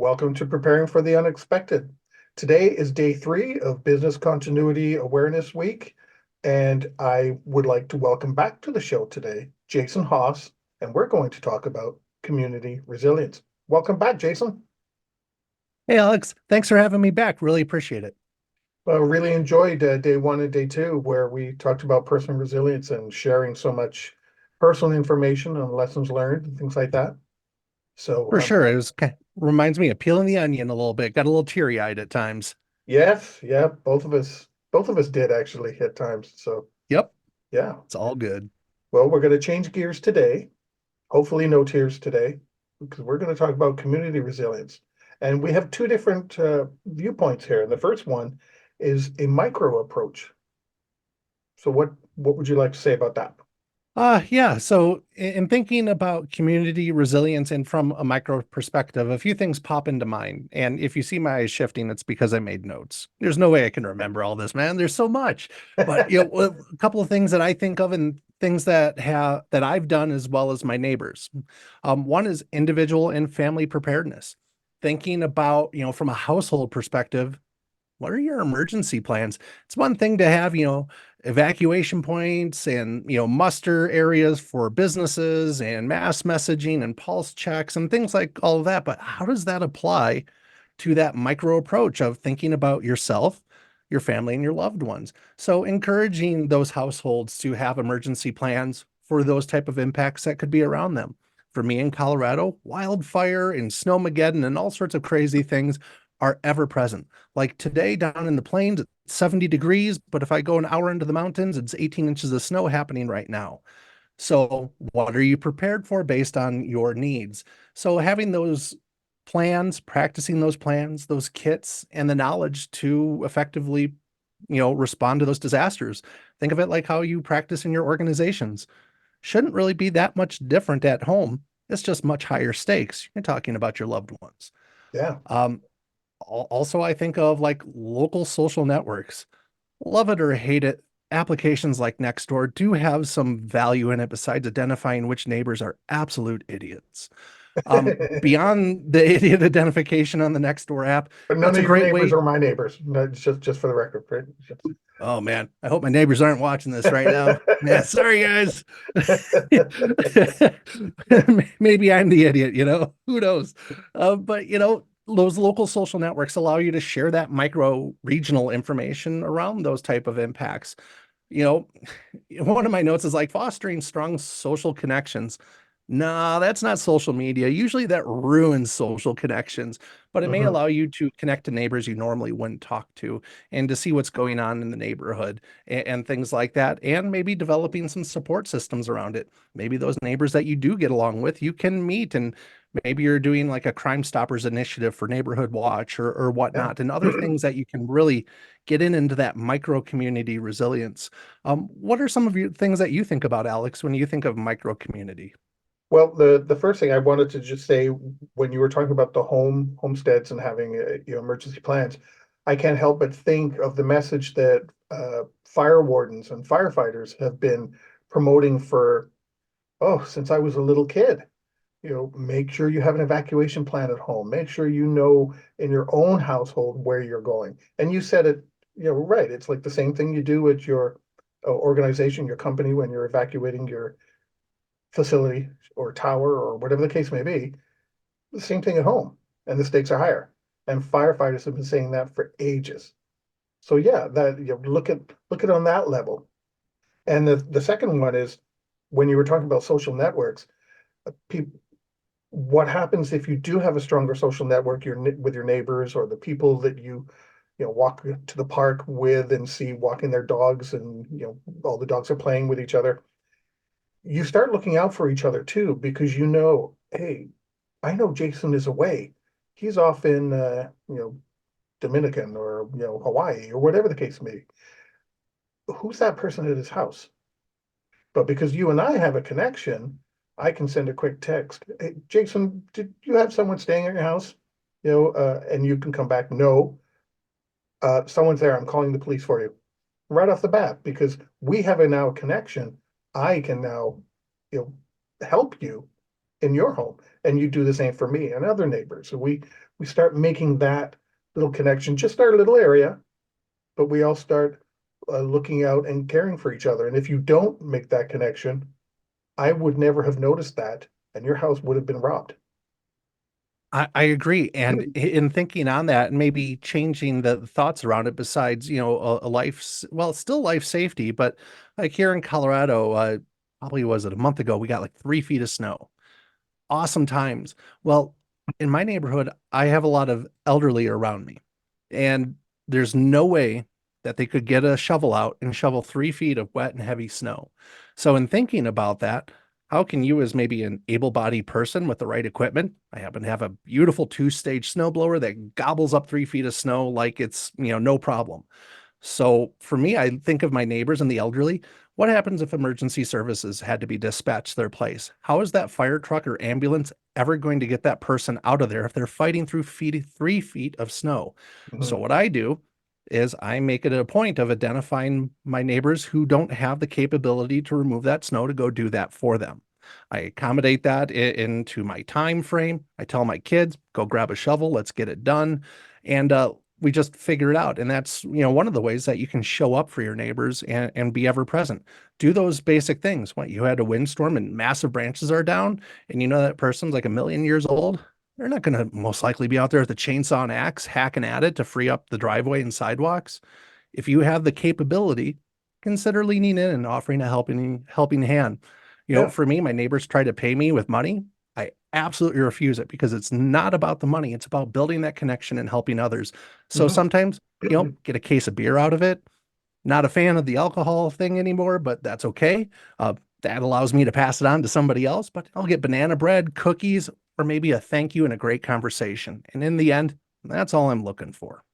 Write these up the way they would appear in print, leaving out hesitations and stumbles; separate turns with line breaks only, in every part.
Welcome to Preparing for the Unexpected. Today is day 3 of Business Continuity Awareness Week, and I would like to welcome back to the show today, Jason Haas, and we're going to talk about community resilience. Welcome back, Jason.
Hey, Alex, thanks for having me back. Really appreciate it.
Well, really enjoyed day 1 and day 2, where we talked about personal resilience and sharing so much personal information and lessons learned and things like that. So,
For sure. Reminds me of peeling the onion a little bit. Got a little teary-eyed at times.
yes, yeah, both of us did actually at times. So,
Yep,
yeah.
it's all good.
Well, we're going to change gears today. Hopefully, no tears today, because we're going to talk about community resilience. And we have two different viewpoints here. And the first one is a micro approach. So, what would you like to say about that?
Yeah. So in thinking about community resilience and from a micro perspective, a few things pop into mind. And if you see my eyes shifting, it's because I made notes. There's no way I can remember all this, man. There's so much. But a couple of things that I think of and things that I've done as well as my neighbors. One is individual and family preparedness. Thinking about, from a household perspective, what are your emergency plans? It's one thing to have, evacuation points and, muster areas for businesses and mass messaging and pulse checks and things like all of that. But how does that apply to that micro approach of thinking about yourself, your family, and your loved ones? So encouraging those households to have emergency plans for those type of impacts that could be around them. For me in Colorado, wildfire and snowmageddon and all sorts of crazy things are ever present. Like today down in the plains, it's 70 degrees, but if I go an hour into the mountains, it's 18 inches of snow happening right now. So, what are you prepared for based on your needs? So, having those plans, practicing those plans, those kits, and the knowledge to effectively, respond to those disasters. Think of it like how you practice in your organizations. Shouldn't really be that much different at home. It's just much higher stakes. You're talking about your loved ones.
Yeah.
Um, Also, I think of like local social networks. Love it or hate it, applications like Nextdoor do have some value in it besides identifying which neighbors are absolute idiots. Beyond the idiot identification on the Nextdoor app,
But none
it's a
of your
great
neighbors
way.
are my neighbors. No, it's just for the record, right?
Oh man, I hope my neighbors aren't watching this right now. Man, sorry guys. Maybe I'm the idiot, who knows? But those local social networks allow you to share that micro regional information around those type of impacts. You know, one of my notes is like fostering strong social connections. No, that's not social media. Usually that ruins social connections, but it may
Mhm.
allow you to connect to neighbors you normally wouldn't talk to and to see what's going on in the neighborhood and things like that. And maybe developing some support systems around it. Maybe those neighbors that you do get along with, you can meet and maybe you're doing like a Crime Stoppers initiative for Neighborhood Watch or
Yeah.
whatnot, and other things that you can really get into that micro community resilience. What are some of your things that you think about, Alex, when you think of micro community?
Well, the first thing I wanted to just say when you were talking about the homesteads and having emergency plans, I can't help but think of the message that fire wardens and firefighters have been promoting for since I was a little kid. Make sure you have an evacuation plan at home. Make sure you know in your own household where you're going. And you said it, right. It's like the same thing you do at your organization, your company when you're evacuating your facility or tower or whatever the case may be. The same thing at home, and the stakes are higher. And firefighters have been saying that for ages. So yeah, that look at on that level. And the second one is when you were talking about social networks, people what happens if you do have a stronger social network with your neighbors or the people that you walk to the park with and see walking their dogs and all the dogs are playing with each other. You start looking out for each other too because hey, I know Jason is away. He's off in Dominican or Hawaii or whatever the case may be. Who's that person at his house? But because you and I have a connection, I can send a quick text. Hey, Jason, did you have someone staying at your house? And you can come back. No, someone's there. I'm calling the police for you right off the bat because we have a now connection. I can now, help you. in your home, and you do the same for me and other neighbors. So we start making that little connection, just our little area, but we all start looking out and caring for each other. And if you don't make that connection, I would never have noticed that, and your house would have been robbed.
I agree. And in thinking on that and maybe changing the thoughts around it, besides, a life, well, still life safety, but like here in Colorado, probably was it a month ago, we got like 3 feet of snow. Awesome times. Well, in my neighborhood, I have a lot of elderly around me, and there's no way that they could get a shovel out and shovel 3 feet of wet and heavy snow. So, in thinking about that, how can you, as maybe an able-bodied person with the right equipment, I happen to have a beautiful two-stage snowblower that gobbles up 3 feet of snow like it's, no problem. So for me, I think of my neighbors and the elderly. What happens if emergency services had to be dispatched to their place? How is that fire truck or ambulance ever going to get that person out of there if they're fighting through 3 feet of snow? So
Mhm.
what I do is I make it a point of identifying my neighbors who don't have the capability to remove that snow to go do that for them. I accommodate that into my time frame. I tell my kids, go grab a shovel, let's get it done. And we just figure it out. And that's, one of the ways that you can show up for your neighbors and be ever present. Do those basic things. When you had a windstorm and massive branches are down, and you know that person's like a million years old, they're not going to most likely be out there with the chainsaw and axe hacking at it to free up the driveway and sidewalks. If you have the capability, consider leaning in and offering a helping hand.
Yeah.
For me, my neighbors try to pay me with money. I absolutely refuse it because it's not about the money. It's about building that connection and helping others. So
Mhm.
sometimes, get a case of beer out of it. Not a fan of the alcohol thing anymore, but that's okay. That allows me to pass it on to somebody else, but I'll get banana bread, cookies, or maybe a thank you and a great conversation. And in the end, that's all I'm looking for.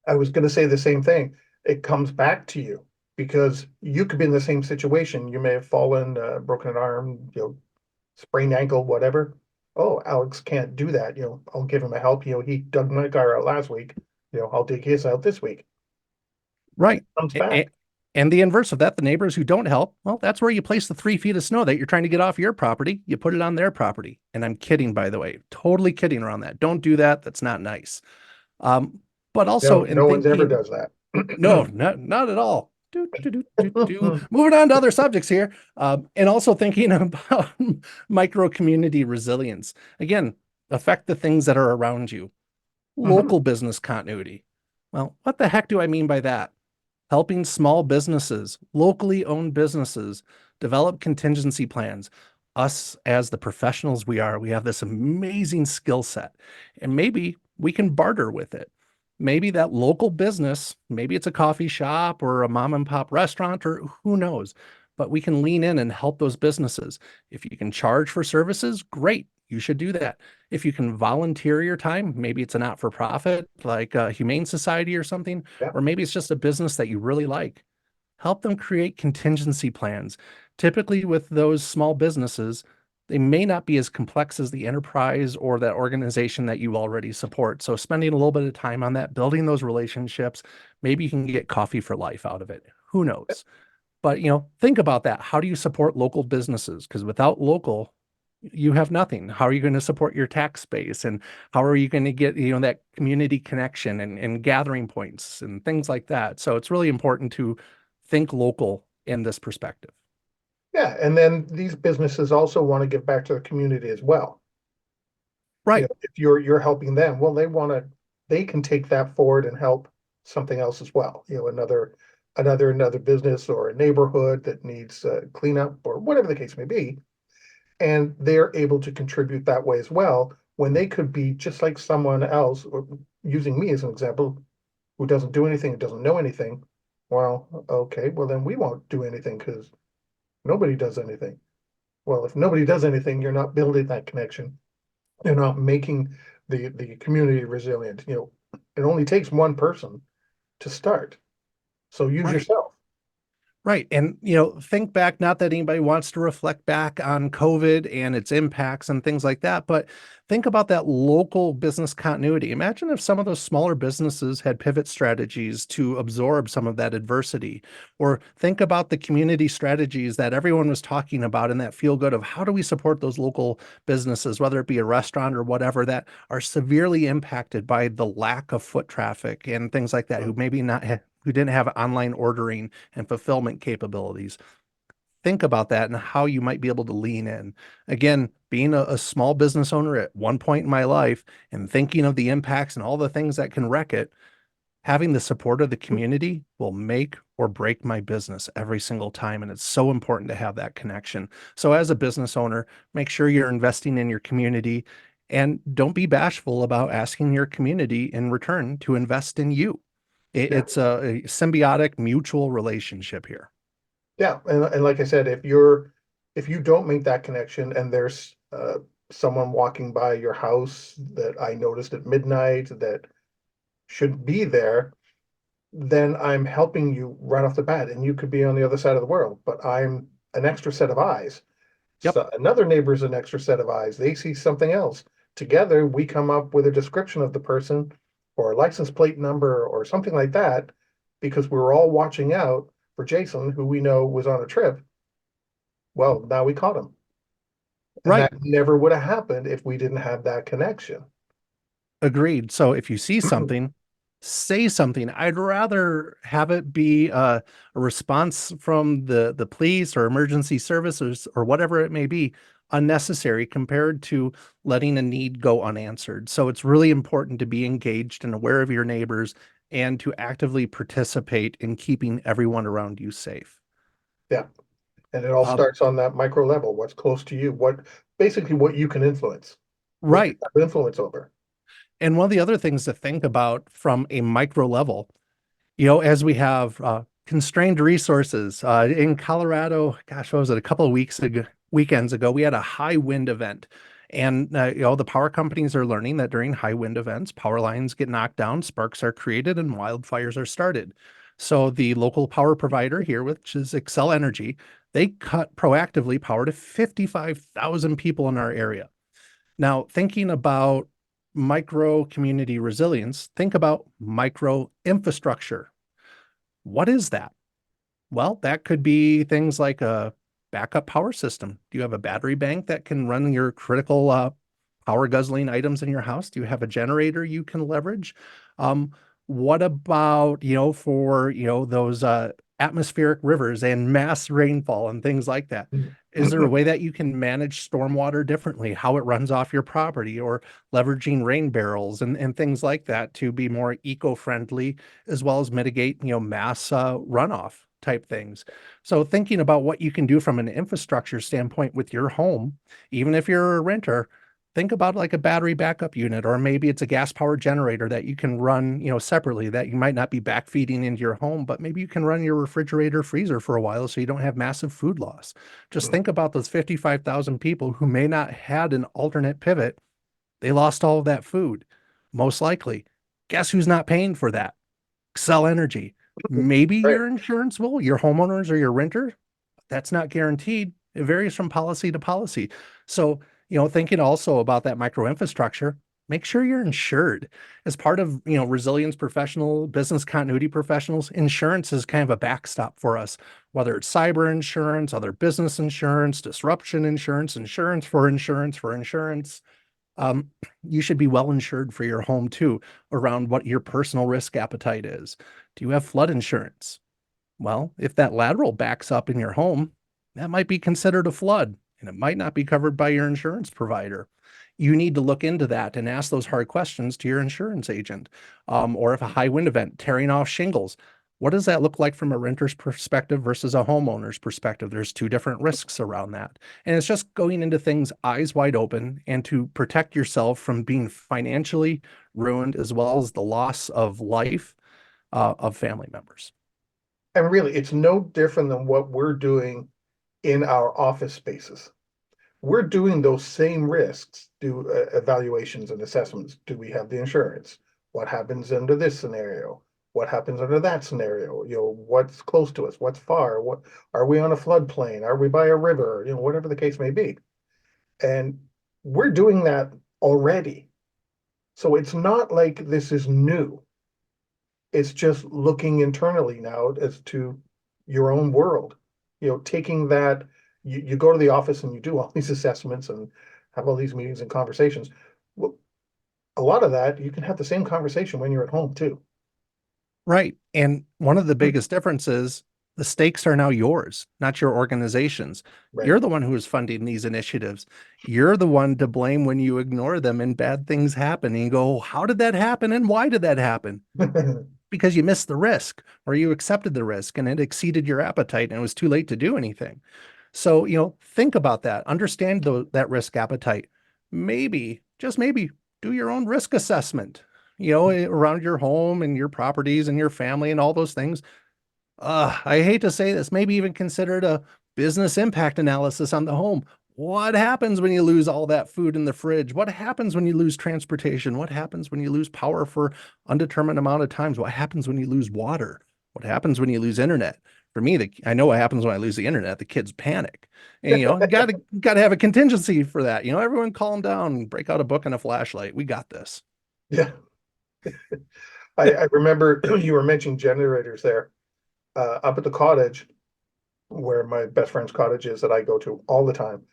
I was going to say the same thing. It comes back to you because you could be in the same situation. You may have fallen, broken an arm, sprained ankle, whatever. Oh, Alex can't do that. I'll give him a help. He dug my car out last week. I'll dig his out this week.
Right.
Comes
A-
back.
And the inverse of that, the neighbors who don't help, well, that's where you place the 3 feet of snow that you're trying to get off your property. You put it on their property. And I'm kidding, by the way, totally kidding around that. Don't do that. That's not nice. Um, but also
No,
in
no one's ever
thinking,
does that.
no, not at all. Moving on to other subjects here. And also thinking about micro community resilience. Again, affect the things that are around you.
Mhm.
Local business continuity. Well, what the heck do I mean by that? Helping small businesses, locally owned businesses, develop contingency plans. Us, as the professionals we are, we have this amazing skill set, and maybe we can barter with it. Maybe that local business, maybe it's a coffee shop or a mom and pop restaurant, or who knows, but we can lean in and help those businesses. If you can charge for services, great. You should do that. If you can volunteer your time, maybe it's a not for profit like a Humane Society or something,
Yeah.
or maybe it's just a business that you really like. Help them create contingency plans. Typically, with those small businesses, they may not be as complex as the enterprise or that organization that you already support. So, spending a little bit of time on that, building those relationships, maybe you can get coffee for life out of it. Who knows? But, think about that. How do you support local businesses? Because without local, you have nothing. How are you going to support your tax base? And how are you going to get, that community connection and gathering points and things like that? So it's really important to think local in this perspective.
Yeah. And then these businesses also want to give back to the community as well.
Right,
If you're helping them, well, they can take that forward and help something else as well. Another business or a neighborhood that needs cleanup or whatever the case may be, and they're able to contribute that way as well when they could be just like someone else, or using me as an example, who doesn't do anything, doesn't know anything. Well, okay, well then we won't do anything because nobody does anything. Well, if nobody does anything, you're not building that connection. You're not making the community resilient. It only takes one person to start. So use
right.
yourself.
Right. And, think back, not that anybody wants to reflect back on COVID and its impacts and things like that, but think about that local business continuity. Imagine if some of those smaller businesses had pivot strategies to absorb some of that adversity, or think about the community strategies that everyone was talking about in that feel good of how do we support those local businesses, whether it be a restaurant or whatever, that are severely impacted by the lack of foot traffic and things like that, who maybe not who didn't have online ordering and fulfillment capabilities. Think about that and how you might be able to lean in. Again, being a small business owner at one point in my life and thinking of the impacts and all the things that can wreck it, having the support of the community will make or break my business every single time. And it's so important to have that connection. So as a business owner, make sure you're investing in your community and don't be bashful about asking your community in return to invest in you.
Yeah.
It's a symbiotic mutual relationship here.
Yeah, and like I said, if you don't make that connection and there's someone walking by your house that I noticed at midnight that should be there, then I'm helping you right off the bat, and you could be on the other side of the world, but I'm an extra set of eyes.
Yep.
So another neighbor's an extra set of eyes. They see something else. Together, we come up with a description of the person or a license plate number or something like that because we're all watching out for Jason, who we know was on a trip. Well, now we caught him. And
Right.
that never would have happened if we didn't have that connection.
Agreed. So if you see something, say something. I'd rather have it be a response from the police or emergency services or whatever it may be unnecessary compared to letting a need go unanswered. So it's really important to be engaged and aware of your neighbors and to actively participate in keeping everyone around you safe.
Yeah. And it all
Um,
starts on that micro level, what's close to you, what basically what you can influence, what you
right.
have influence over.
And one of the other things to think about from a micro level, as we have constrained resources in Colorado, gosh, what was it? A couple of weekends ago, we had a high wind event. And, the power companies are learning that during high wind events, power lines get knocked down, sparks are created, and wildfires are started. So the local power provider here, which is Excel Energy, they cut proactively power to 55,000 people in our area. Now, thinking about micro community resilience, think about micro infrastructure. What is that? Well, that could be things like a backup power system. Do you have a battery bank that can run your critical power guzzling items in your house? Do you have a generator you can leverage? Um, what about, for, those atmospheric rivers and mass rainfall and things like that? Is there a way that you can manage stormwater differently, how it runs off your property, or leveraging rain barrels and things like that to be more eco-friendly, as well as mitigate, mass runoff type things? So thinking about what you can do from an infrastructure standpoint with your home, even if you're a renter, think about like a battery backup unit, or maybe it's a gas powered generator that you can run, separately, that you might not be backfeeding into your home, but maybe you can run your refrigerator freezer for a while so you don't have massive food loss. Just think about those 55,000 people who may not had an alternate pivot. They lost all of that food. Most likely. Guess who's not paying for that? Excel Energy. Maybe
Right.
your insurance will, your homeowners or your renter. That's not guaranteed. It varies from policy to policy. So, thinking also about that micro infrastructure, make sure you're insured. As part of, resilience professional, business continuity professionals, insurance is kind of a backstop for us, whether it's cyber insurance, other business insurance, disruption insurance, insurance for insurance for insurance. Um, you should be well insured for your home too, around what your personal risk appetite is. Do you have flood insurance? Well, if that lateral backs up in your home, that might be considered a flood and it might not be covered by your insurance provider. You need to look into that and ask those hard questions to your insurance agent. Or if a high wind event tearing off shingles, what does that look like from a renter's perspective versus a homeowner's perspective? There's two different risks around that. And it's just going into things eyes wide open and to protect yourself from being financially ruined, as well as the loss of life of family members.
And really, it's no different than what we're doing in our office spaces. We're doing those same risks, do evaluations and assessments. Do we have the insurance? What happens under this scenario? What happens under that scenario? What's close to us? What's far? What are we on a floodplain? Are we by a river? Whatever the case may be. And we're doing that already. So it's not like this is new. It's just looking internally now as to your own world. Taking that, you go to the office and you do all these assessments and have all these meetings and conversations. Well, a lot of that, you can have the same conversation when you're at home too.
Right. And one of the biggest differences, the stakes are now yours, not your organization's.
Right.
You're the one who is funding these initiatives. You're the one to blame when you ignore them and bad things happen. And you go, how did that happen? And why did that happen? Because you missed the risk or you accepted the risk and it exceeded your appetite and it was too late to do anything. So, think about that. Understand that risk appetite. Maybe, just maybe, do your own risk assessment, around your home and your properties and your family and all those things. I hate to say this, maybe even consider it a business impact analysis on the home. What happens when you lose all that food in the fridge? What happens when you lose transportation? What happens when you lose power for undetermined amount of times? What happens when you lose water? What happens when you lose internet? For me, I know what happens when I lose the internet. The kids panic, and got to have a contingency for that. Everyone calm down, break out a book and a flashlight. We got this.
Yeah. I remember you were mentioning generators there. Up at the cottage, where my best friend's cottage is that I go to all the time.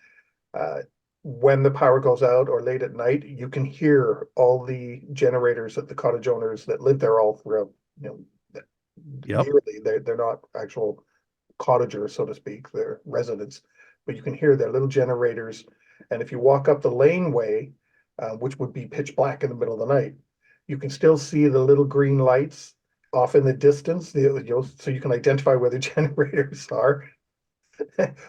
Uh, when the power goes out or late at night, you can hear all the generators that the cottage owners that live there all throughout,
Yep.
yearly. They're not actual cottagers, so to speak, they're residents, but you can hear their little generators. And if you walk up the laneway, which would be pitch black in the middle of the night, you can still see the little green lights off in the distance, so you can identify where the generators are.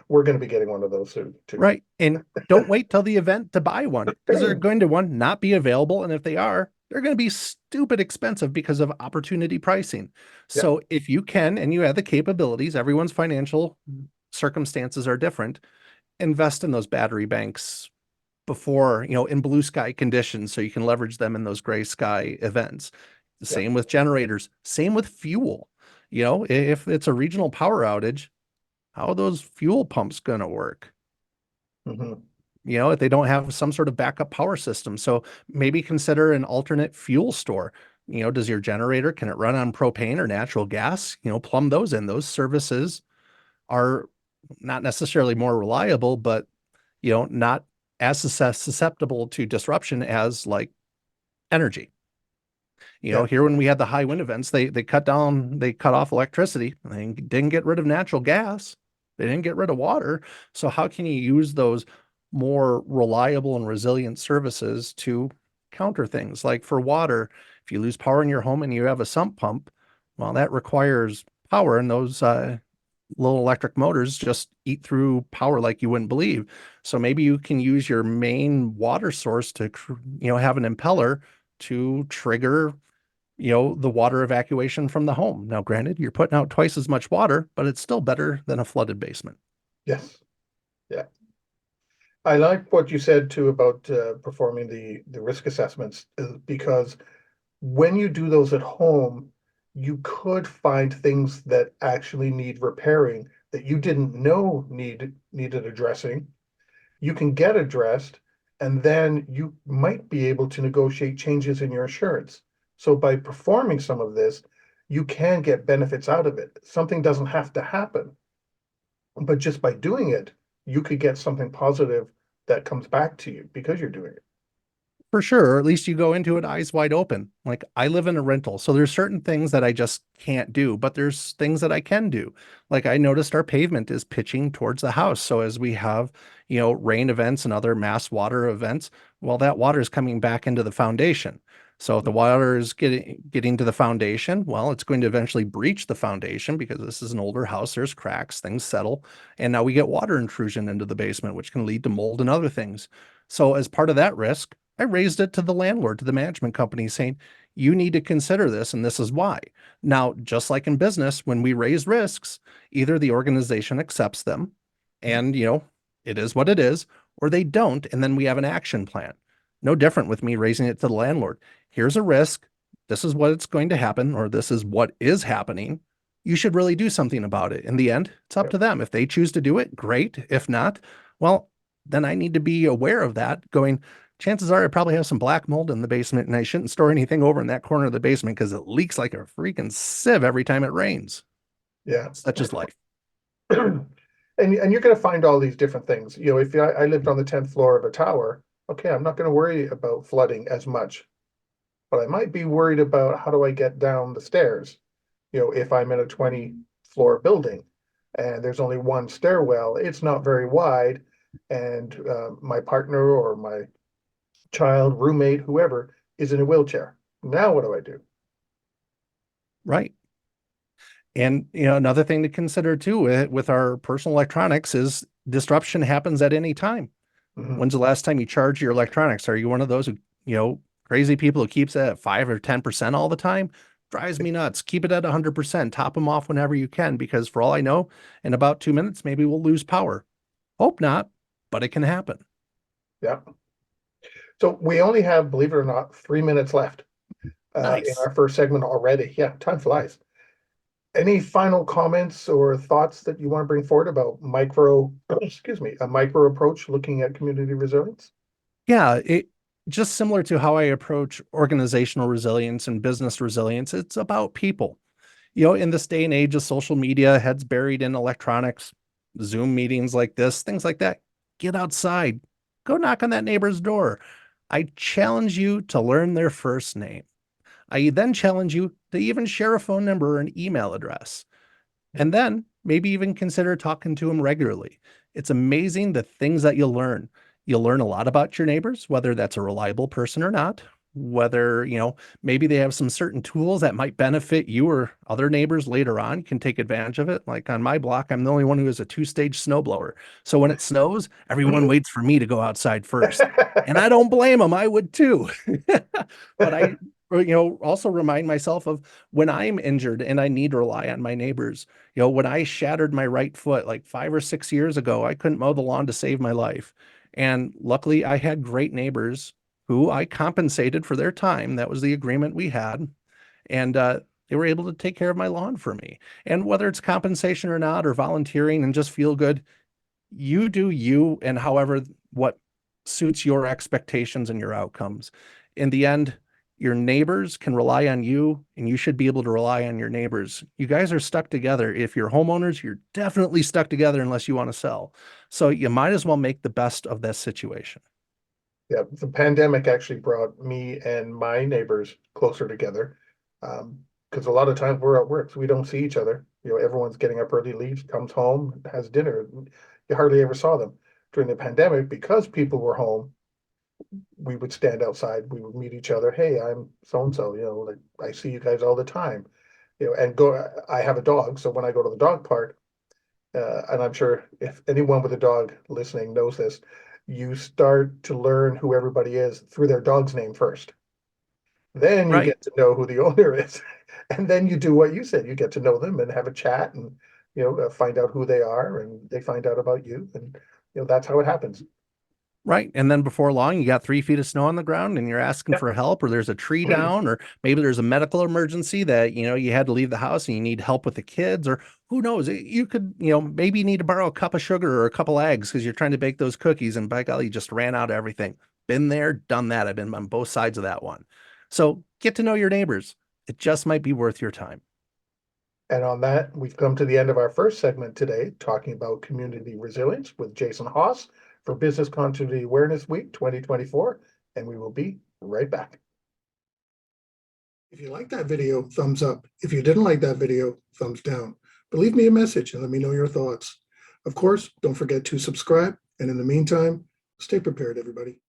We're going to be getting one of those soon too.
Right. And don't wait till the event to buy one because they're going to one not be available. And if they are, they're going to be stupid expensive because of opportunity pricing.
Yeah.
So if you can and you have the capabilities, everyone's financial circumstances are different. Invest in those battery banks before, in blue sky conditions so you can leverage them in those gray sky events. The
Yeah.
same with generators, same with fuel. If it's a regional power outage, how are those fuel pumps going to work?
Mhm.
If they don't have some sort of backup power system. So maybe consider an alternate fuel store. Does your generator, can it run on propane or natural gas? Plumb those in. Those services are not necessarily more reliable, but, not as susceptible to disruption as like energy.
Yeah.
Here when we had the high wind events, they cut off electricity. They didn't get rid of natural gas. They didn't get rid of water. So how can you use those more reliable and resilient services to counter things? Like for water, if you lose power in your home and you have a sump pump, well, that requires power, and those little electric motors just eat through power like you wouldn't believe. So maybe you can use your main water source to, have an impeller to trigger, the water evacuation from the home. Now, granted, you're putting out twice as much water, but it's still better than a flooded basement.
Yes. Yeah. I like what you said too about performing the risk assessments, because when you do those at home, you could find things that actually need repairing that you didn't know needed addressing. You can get addressed, and then you might be able to negotiate changes in your insurance. So by performing some of this, you can get benefits out of it. Something doesn't have to happen, but just by doing it, you could get something positive that comes back to you because you're doing it.
For sure, or at least you go into it eyes wide open. Like I live in a rental, so there's certain things that I just can't do, but there's things that I can do. Like I noticed our pavement is pitching towards the house. So as we have, rain events and other mass water events, well, that water is coming back into the foundation. So if the water is getting to the foundation, well, it's going to eventually breach the foundation because this is an older house. There's cracks, things settle, and now we get water intrusion into the basement, which can lead to mold and other things. So as part of that risk, I raised it to the landlord, to the management company, saying, you need to consider this, and this is why. Now, just like in business, when we raise risks, either the organization accepts them and, it is what it is, or they don't, and then we have an action plan. No different with me raising it to the landlord. Here's a risk. this is what it's going to happen, or this is what is happening, you should really do something about it. In the end, it's up to them. If they choose to do it, great. If not, well, then I need to be aware of that, going, chances are I probably have some black mold in the basement and I shouldn't store anything over in that corner of the basement because it leaks like a freaking sieve every time it rains.
Yeah.
Such is life.
And you're going to find all these different things. You know, if I lived on the 10th floor of a tower, okay, I'm not going to worry about flooding as much, but I might be worried about how do I get down the stairs. You know, if I'm in a 20-floor building and there's only one stairwell, it's not very wide, and my partner or my child, roommate, whoever is in a wheelchair. Now what do I do?
Right. And another thing to consider too with our personal electronics is disruption happens at any time.
Mhm.
When's the last time you charged your electronics? Are you one of those who, crazy people who keeps it at 5 or 10% all the time? Drives me nuts. Keep it at 100%. Top them off whenever you can, because for all I know, in about 2 minutes, maybe we'll lose power. Hope not, but it can happen.
Yeah. So we only have, believe it or not, 3 minutes left in
Nice.
our first segment already. Yeah, time flies. Any final comments or thoughts that you want to bring forward about excuse me, a micro approach looking at community resilience?
Yeah, it just similar to how I approach organizational resilience and business resilience, it's about people. In this day and age of social media, heads buried in electronics, Zoom meetings like this, things like that, get outside, go knock on that neighbor's door. I challenge you to learn their first name. I then challenge you to even share a phone number or an email address. And then maybe even consider talking to them regularly. It's amazing the things that you'll learn. You'll learn a lot about your neighbors, whether that's a reliable person or not, whether, maybe they have some certain tools that might benefit you or other neighbors later on. You can take advantage of it. Like on my block, I'm the only one who has a 2-stage snowblower. So when it snows, everyone waits for me to go outside first. And I don't blame them. I would too. But I also remind myself of when I'm injured and I need to rely on my neighbors. When I shattered my right foot like 5 or 6 years ago, I couldn't mow the lawn to save my life. And luckily, I had great neighbors who I compensated for their time. That was the agreement we had. And they were able to take care of my lawn for me. And whether it's compensation or not, or volunteering and just feel good, you do you, and however what suits your expectations and your outcomes. In the end, your neighbors can rely on you, and you should be able to rely on your neighbors. You guys are stuck together. If you're homeowners, you're definitely stuck together unless you want to sell. So you might as well make the best of this situation.
Yeah, the pandemic actually brought me and my neighbors closer together. Because a lot of times we're at work, so we don't see each other. You know, everyone's getting up early, leaves, comes home, has dinner. You hardly ever saw them. During the pandemic, because people were home, we would stand outside, we would meet each other. Hey, I'm so and so, like I see you guys all the time. And I have a dog, so when I go to the dog park, and I'm sure if anyone with a dog listening knows this, you start to learn who everybody is through their dog's name first. Then you
Right.
get to know who the owner is. And then you do what you said. You get to know them and have a chat and, find out who they are and they find out about you. And, that's how it happens.
Right. And then before long, you got 3 feet of snow on the ground and you're asking
Yeah.
for help, or there's a tree down, or maybe there's a medical emergency that, you had to leave the house and you need help with the kids, or who knows, you could, maybe you need to borrow a cup of sugar or a couple eggs because you're trying to bake those cookies. And by golly, you just ran out of everything. Been there, done that. I've been on both sides of that one. So get to know your neighbors. It just might be worth your time.
And on that, we've come to the end of our first segment today, talking about community resilience with Jason Haas for Business Continuity Awareness Week 2024. And we will be right back. If you liked that video, thumbs up. If you didn't like that video, thumbs down. But leave me a message and let me know your thoughts. Of course, don't forget to subscribe. And in the meantime, stay prepared, everybody.